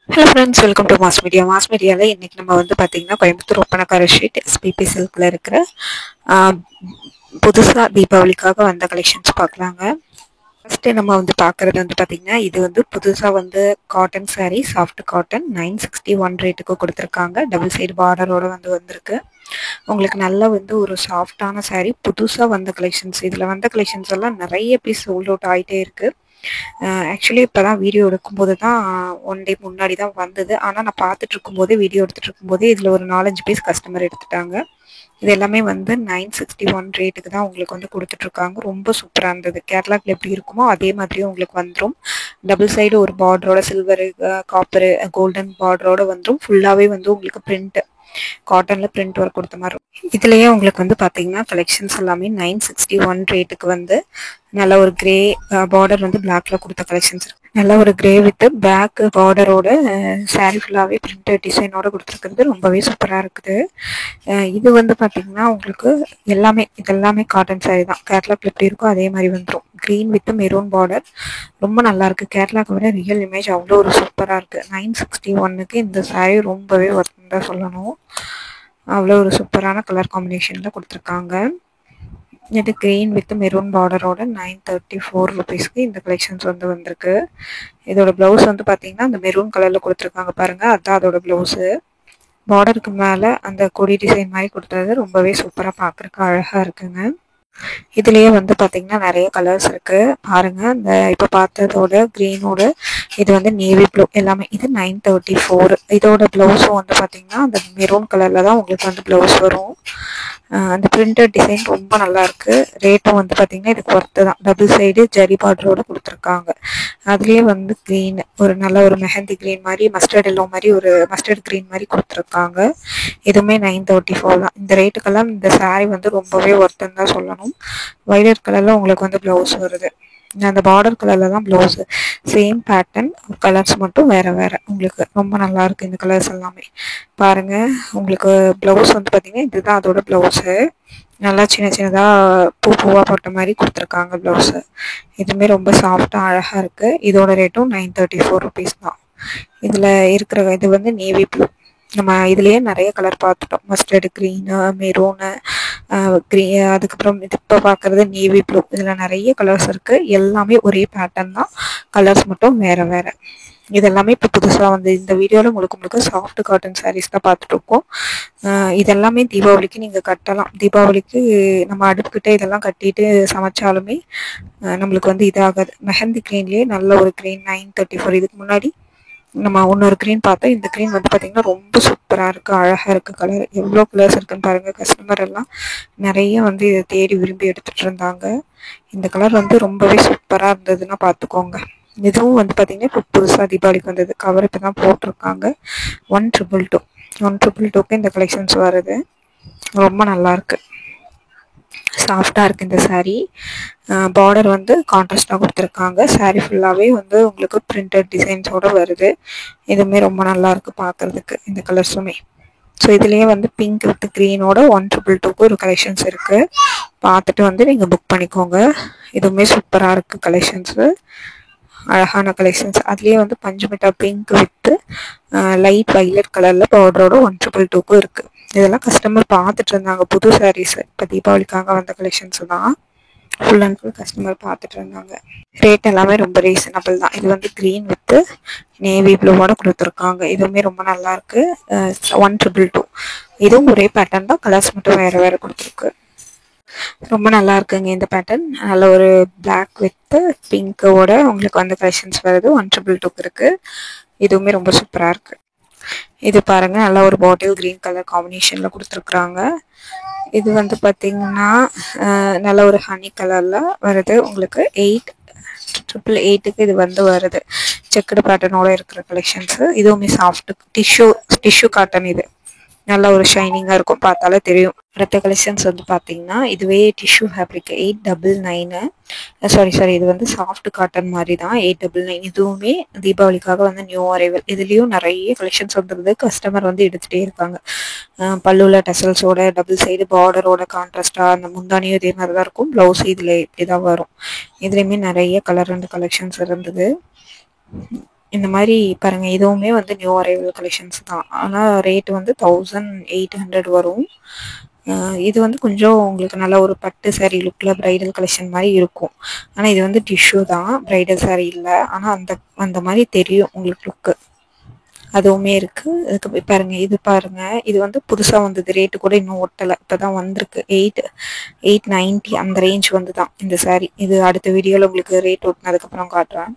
Hello friends, welcome to mass media. Mass மீடியாவில் இன்றைக்கி நம்ம வந்து பார்த்திங்கன்னா கோயம்புத்தூர் ஒப்பனக்கார ஸ்ட்ரீட் எஸ்பிபி சில்கில் இருக்கிற புதுசாக தீபாவளிக்காக வந்த கலெக்ஷன்ஸ் பார்க்கலாங்க. ஃபஸ்ட்டு நம்ம வந்து பார்க்குறது வந்து பார்த்திங்கன்னா, இது வந்து புதுசாக வந்து காட்டன் சாரீ, சாஃப்ட் காட்டன் 961 ரேட்டுக்கு கொடுத்துருக்காங்க. டபுள் சைடு பார்டரோடு வந்து வந்திருக்கு. உங்களுக்கு நல்லா வந்து ஒரு சாஃப்டான சாரீ, புதுசாக வந்த கலெக்ஷன்ஸ். இதில் வந்த கலெக்ஷன்ஸ் எல்லாம் நிறைய பீஸ் சோல்ட் அவுட் ஆகிட்டே இருக்குது. ஆக்சுவலி இப்போ தான் வீடியோ எடுக்கும்போது தான் ஒன் டே முன்னாடி தான் வந்தது. ஆனால் நான் பார்த்துட்டு இருக்கும்போது வீடியோ எடுத்துகிட்டு இருக்கும்போது இதில் ஒரு 4-5 பீஸ் கஸ்டமர் எடுத்துட்டாங்க. இது எல்லாமே வந்து 961 ரேட்டுக்கு தான் உங்களுக்கு வந்து கொடுத்துட்ருக்காங்க. ரொம்ப சூப்பராக இருந்தது. கேட்லாக்ல எப்படி இருக்குமோ அதே மாதிரியும் உங்களுக்கு வந்துடும். டபுள் சைடு ஒரு பார்டரோட சில்வரு, காப்பரு, கோல்டன் பார்டரோட வந்துடும். ஃபுல்லாகவே வந்து உங்களுக்கு பிரிண்ட், காட்டனில் பிரிண்ட் ஒர்க் கொடுத்த மாதிரி இருக்கும். இதுலேயே உங்களுக்கு வந்து பார்த்தீங்கன்னா கலெக்ஷன்ஸ் எல்லாமே 961 ரேட்டுக்கு வந்து நல்ல ஒரு கிரே பார்டர் வந்து பிளாக்ல கொடுத்த கலெக்ஷன்ஸ் இருக்கு. நல்ல ஒரு கிரே வித் பிளாக் பார்டரோட சாரீ ஃபுல்லாகவே பிரிண்டட் டிசைனோட கொடுத்துருக்குறது ரொம்பவே சூப்பராக இருக்குது. இது வந்து பார்த்தீங்கன்னா உங்களுக்கு இதெல்லாமே காட்டன் சாரீ தான். கேட்லாக்ல எப்படி இருக்கோ அதே மாதிரி வந்துடும். க்ரீன் வித் மெரூன் பார்டர் ரொம்ப நல்லா இருக்கு. கேட்லாக் விட ரியல் இமேஜ் அவ்வளோ ஒரு சூப்பராக இருக்கு. 961க்கு இந்த சாரீ ரொம்பவே ஒர்த் தான் சொல்லணும். அவ்வளோ ஒரு சூப்பரான கலர் காம்பினேஷனில் கொடுத்துருக்காங்க. இது க்ரீன் வித் மெரூன் பார்டரோட 934 ருபீஸ்க்கு இந்த கலெக்ஷன்ஸ் வந்து வந்திருக்கு. இதோட ப்ளவுஸ் வந்து பார்த்தீங்கன்னா அந்த மெரூன் கலரில் கொடுத்துருக்காங்க பாருங்கள், அதுதான் அதோட ப்ளவுஸு. பார்டருக்கு மேலே அந்த கொடி டிசைன் மாதிரி கொடுத்தது ரொம்பவே சூப்பராக பார்க்குறக்கு அழகாக இருக்குங்க. இதுலேயே வந்து பார்த்தீங்கன்னா நிறைய கலர்ஸ் இருக்குது பாருங்கள். இந்த இப்போ பார்த்ததோட க்ரீனோட இது வந்து நேவி ப்ளூ எல்லாமே. இது 934. இதோட ப்ளவுஸும் வந்து பார்த்தீங்கன்னா அந்த மெரூன் கலரில் தான் உங்களுக்கு வந்து ப்ளவுஸ் வரும். அந்த பிரிண்டட் டிசைன் ரொம்ப நல்லாயிருக்கு. ரேட்டும் வந்து பார்த்திங்கன்னா இதுக்கு ஒர்த்து தான். டபுள் சைடு ஜரி பார்டரோடு கொடுத்துருக்காங்க. அதுலேயே வந்து க்ரீன், ஒரு நல்ல ஒரு மெஹந்தி க்ரீன் மாதிரி, மஸ்டர்ட் எல்லோ மாதிரி, ஒரு மஸ்டர்ட் க்ரீன் மாதிரி கொடுத்துருக்காங்க. இதுவுமே 934 தான். இந்த ரேட்டுக்கெல்லாம் இந்த சாரீ வந்து ரொம்பவே ஒர்த்துன்னு தான் சொல்லணும். வைலட் கலரில் உங்களுக்கு வந்து ப்ளவுஸ் வருது. அந்த பார்டர் கலரில் தான் ப்ளவுஸு. சேம் பேட்டர்ன், கலர்ஸ் மட்டும் வேறு வேறு. உங்களுக்கு ரொம்ப நல்லாயிருக்கு இந்த கலர்ஸ் எல்லாமே. பாருங்கள், உங்களுக்கு ப்ளவுஸ் வந்து பார்த்திங்கன்னா இதுதான் அதோட ப்ளவுஸு. நல்லா சின்ன சின்னதாக பூவாக போட்ட மாதிரி கொடுத்துருக்காங்க ப்ளவுஸு. இதுவுமே ரொம்ப சாஃப்டாக அழகாக இருக்குது. இதோட ரேட்டும் 934 ருபீஸ் தான். இதில் இருக்கிற இது வந்து நேவி ப்ளூ. நம்ம இதுலேயே நிறைய கலர் பார்த்துட்டோம். மஸ்டர்டு க்ரீனு, மெரூனு, அதுக்கப்புறம் இது இப்போ பார்க்குறது நேவி ப்ளூ. இதில் நிறைய கலர்ஸ் இருக்குது. எல்லாமே ஒரே பேட்டர்ன் தான், கலர்ஸ் மட்டும் வேறு வேறு. இதெல்லாமே இப்போ புதுசாக வந்து இந்த வீடியோவில் முழுக்க சாஃப்ட் காட்டன் சாரீஸ் தான் பார்த்துட்ருக்கோம். இதெல்லாமே தீபாவளிக்கு நீங்கள் கட்டலாம். தீபாவளிக்கு நம்ம அடுப்புக்கிட்ட இதெல்லாம் கட்டிட்டு சமைச்சாலுமே நம்மளுக்கு வந்து இதாகாது. மெஹந்தி க்ரீன்லேயே நல்ல ஒரு க்ரீன் 934. இதுக்கு முன்னாடி நம்ம இன்னொரு க்ரீன் பார்த்தோம். இந்த க்ரீன் வந்து பார்த்திங்கன்னா ரொம்ப சூப்பராக இருக்குது, அழகாக இருக்குது. கலர் எவ்வளோ கலர்ஸ் இருக்குதுன்னு பாருங்கள். கஸ்டமர் எல்லாம் நிறைய வந்து இதை தேடி விரும்பி எடுத்துகிட்டு இருந்தாங்க. இந்த கலர் வந்து ரொம்பவே சூப்பராக இருந்ததுன்னா பார்த்துக்கோங்க. இதுவும் வந்து பார்த்திங்கன்னா இப்போ புதுசாக தீபாவளிக்கு வந்தது. கவர் இப்போ தான் போட்டிருக்காங்க. 122க்கு இந்த கலெக்ஷன்ஸ் வருது. ரொம்ப நல்லாயிருக்கு, சாஃப்டாக இருக்குது இந்த சாரீ. பார்டர் வந்து கான்ட்ராஸ்டாக கொடுத்துருக்காங்க. சாரீ ஃபுல்லாகவே வந்து உங்களுக்கு பிரிண்டட் டிசைன்ஸோடு வருது. இதுவுமே ரொம்ப நல்லாயிருக்கு பார்க்குறதுக்கு இந்த கலர்ஸுமே. ஸோ இதுலேயே வந்து பிங்க் வித் க்ரீனோட 122க்கு ஒரு கலெக்ஷன்ஸ் இருக்குது. பார்த்துட்டு வந்து நீங்கள் புக் பண்ணிக்கோங்க. இதுவுமே சூப்பராக இருக்குது கலெக்ஷன்ஸு, அழகான கலெக்ஷன்ஸ். அதுலேயே வந்து பஞ்சுமிட்டா பிங்க் வித்து லைட் வைலட் கலரில் பார்டரோட 122க்கும் இருக்குது. இதெல்லாம் கஸ்டமர் பார்த்துட்டு இருந்தாங்க. புது சாரீஸ் இப்போ தீபாவளிக்காக வந்த கலெக்ஷன்ஸ் தான். ஃபுல் அண்ட் ஃபுல் கஸ்டமர் பார்த்துட்டு இருந்தாங்க. ரேட் எல்லாமே ரொம்ப ரீசனபிள் தான். இது வந்து க்ரீன் வித்து நேவி ப்ளூவோட கொடுத்துருக்காங்க. இதுவுமே ரொம்ப நல்லாயிருக்கு. 122. இதுவும் ஒரே பேட்டர்ன் தான், கலர்ஸ் மட்டும் வேறு வேறு கொடுத்துருக்கு. ரொம்ப நல்லா இருக்குங்க இந்த பேட்டர்ன். நல்ல ஒரு பிளாக் வித் பிங்கோட உங்களுக்கு வந்து கலெக்ஷன்ஸ் வருது. 122க்கு இருக்குது. இதுவுமே ரொம்ப சூப்பராக இருக்குது. இது பாருங்கள், நல்லா ஒரு பாட்டில் க்ரீன் கலர் காம்பினேஷனில் கொடுத்துருக்குறாங்க. இது வந்து பார்த்திங்கன்னா நல்ல ஒரு ஹனி கலரில் வருது. உங்களுக்கு 888க்கு இது வந்து வருது. செக்குடு பேட்டர்னோட இருக்கிற கலெக்ஷன்ஸு. இதுவுமே சாஃப்ட் டிஷ்யூ காட்டன். இது நல்ல ஒரு ஷைனிங்காக இருக்கும், பார்த்தாலே தெரியும். அடுத்த கலெக்ஷன்ஸ் வந்து பார்த்தீங்கன்னா இதுவே டிஷ்யூ ஃபேப்ரிக் 899. சாரி இது வந்து சாஃப்ட் காட்டன் மாதிரி தான். 899. இதுவுமே தீபாவளிக்காக வந்து நியூ அரைவல். இதுலேயும் நிறைய கலெக்ஷன்ஸ் வந்துருது. கஸ்டமர் வந்து எடுத்துகிட்டே இருக்காங்க. பல்லுவில் டெசல்ஸோட டபுள் சைடு பார்டரோட கான்ட்ராஸ்டாக அந்த முந்தானியும் இதே மாதிரி தான் இருக்கும். ப்ளவுஸ் இதில் இப்படி தான் வரும். இதுலேயுமே நிறைய கலர் அண்ட் கலெக்ஷன்ஸ் இருந்தது. இந்த மாதிரி பாருங்க, இதுவுமே வந்து நியூ அரைவல் கலெக்ஷன்ஸ் தான். ஆனால் ரேட் வந்து 1800 வரும். இது வந்து கொஞ்சம் உங்களுக்கு நல்ல ஒரு பட்டு சாரீ லுக்கில் ப்ரைடல் கலெக்ஷன் மாதிரி இருக்கும். ஆனால் இது வந்து டிஷ்யூ தான், ப்ரைடல் சாரீ இல்லை. ஆனால் அந்த அந்த மாதிரி தெரியும் உங்களுக்கு லுக்கு. அதுவுமே இருக்கு. அதுக்கு பாருங்க, இது பாருங்க, இது வந்து புதுசா வந்தது. ரேட்டு கூட இன்னும் ஒட்டலை, இப்பதான் வந்திருக்கு. 890 அந்த ரேஞ்ச் வந்து தான் இந்த சாரீ. இது அடுத்த வீடியோல உங்களுக்கு ரேட் ஒட்டினதுக்கு அப்புறம் காட்டுறேன்.